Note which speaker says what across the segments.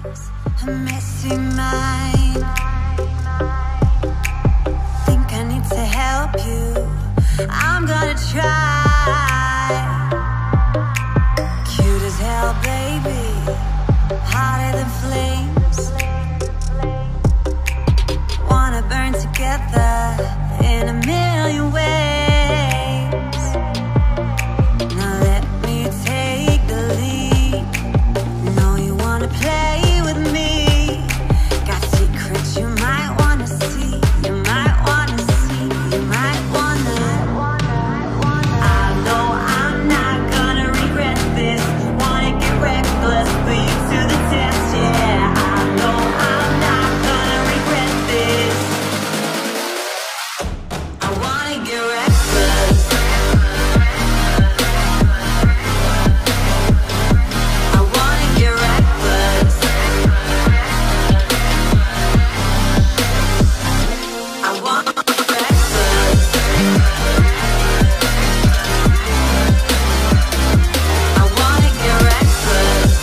Speaker 1: a missing mind. Think I need to help you, I'm gonna try. Cute as hell, baby, hotter than flames. Wanna burn together in a million ways. Now let me take the lead. Know you wanna play with me. Got secrets you might wanna see. You might wanna see. You might wanna. I know I'm not gonna regret this. Wanna get reckless, put you to the test. Yeah, I know I'm not gonna regret this. I wanna get reckless. I wanna get reckless. I wanna get reckless. I wanna get reckless.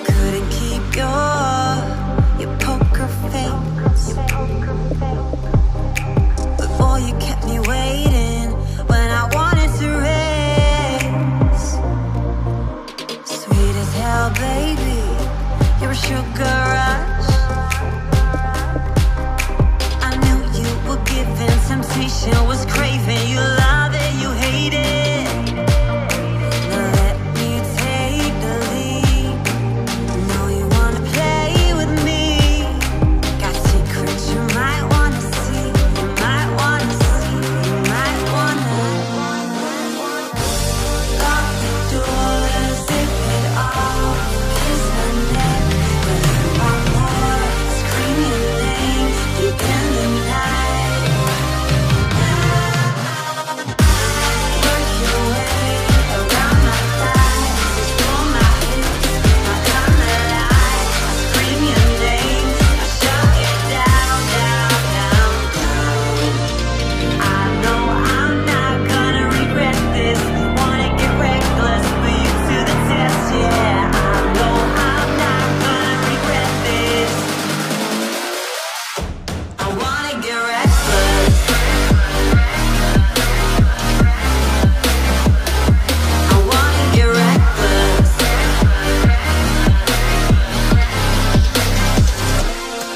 Speaker 1: Couldn't keep your poker face, but boy, you kept me waiting when I wanted to race. Sweet as hell, baby, you're a sugar rush. I knew you were giving, temptation was craving. You love it, you hate it. Now let me take the lead. Know you wanna play with me. Got secrets you might wanna see. You might wanna see. You might wanna. Lock the doors, zip it off. Kiss my neck, but I want more. Scream your name deep in the night. Work your way around my thighs, explore my hips, my kind of light. Scream your name, I shut it down, down, down, down. I know I'm not gonna regret this. Wanna get reckless, put you to the test. Yeah, I know I'm not gonna regret this. I wanna get reckless. I wanna get reckless.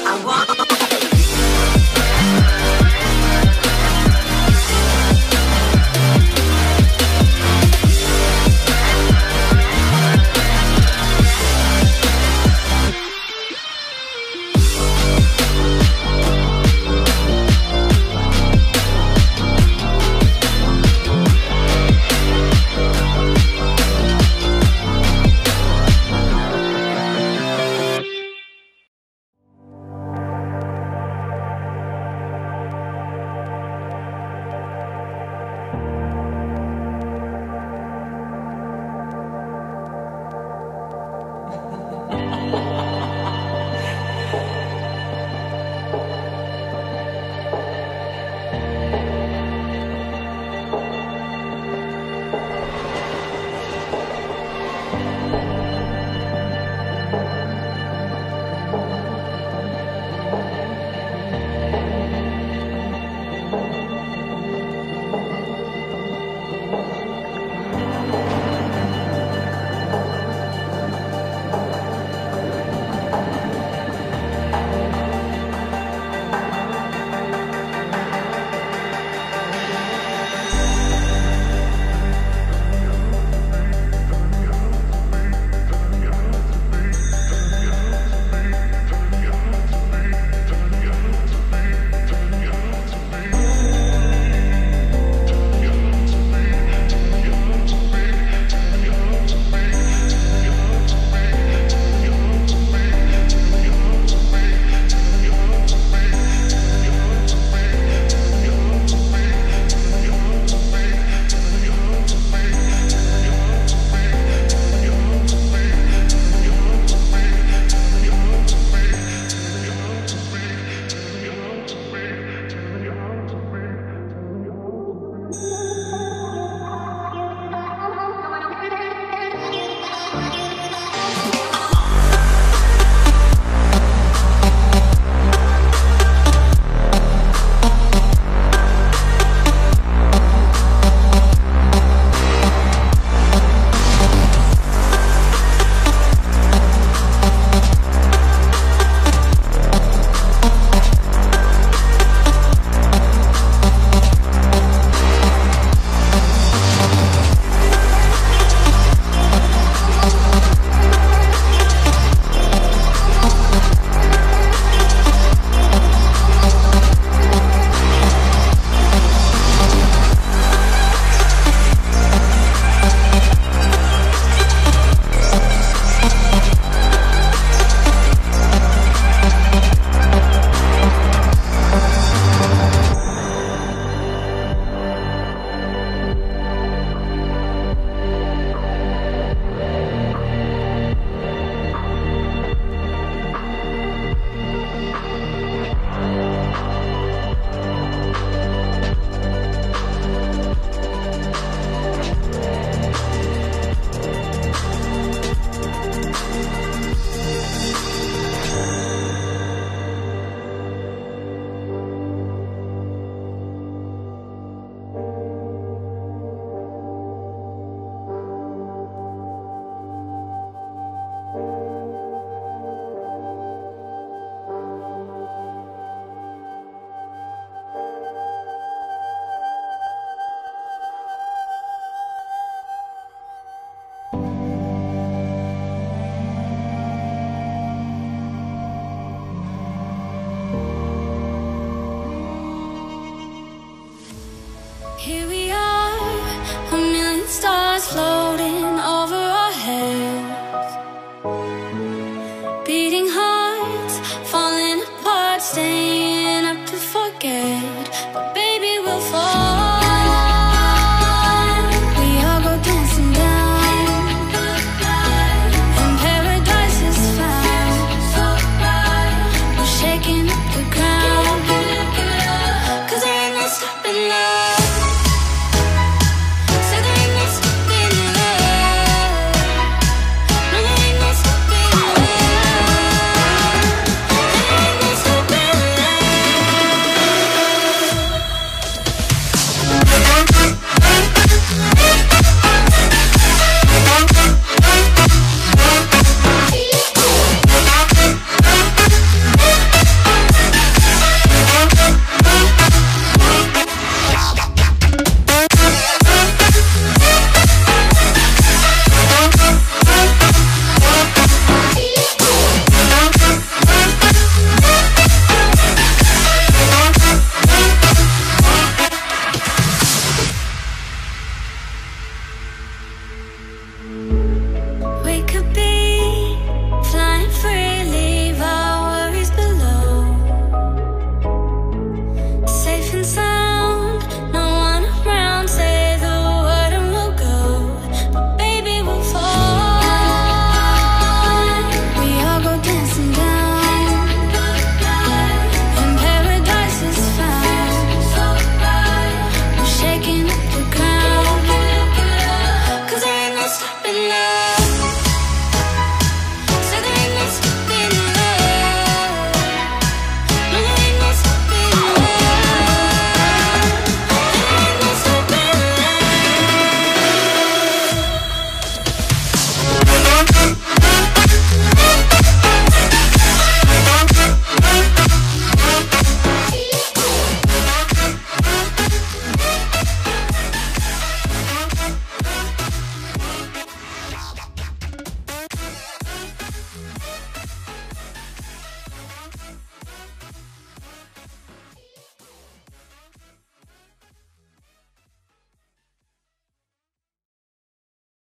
Speaker 1: I want.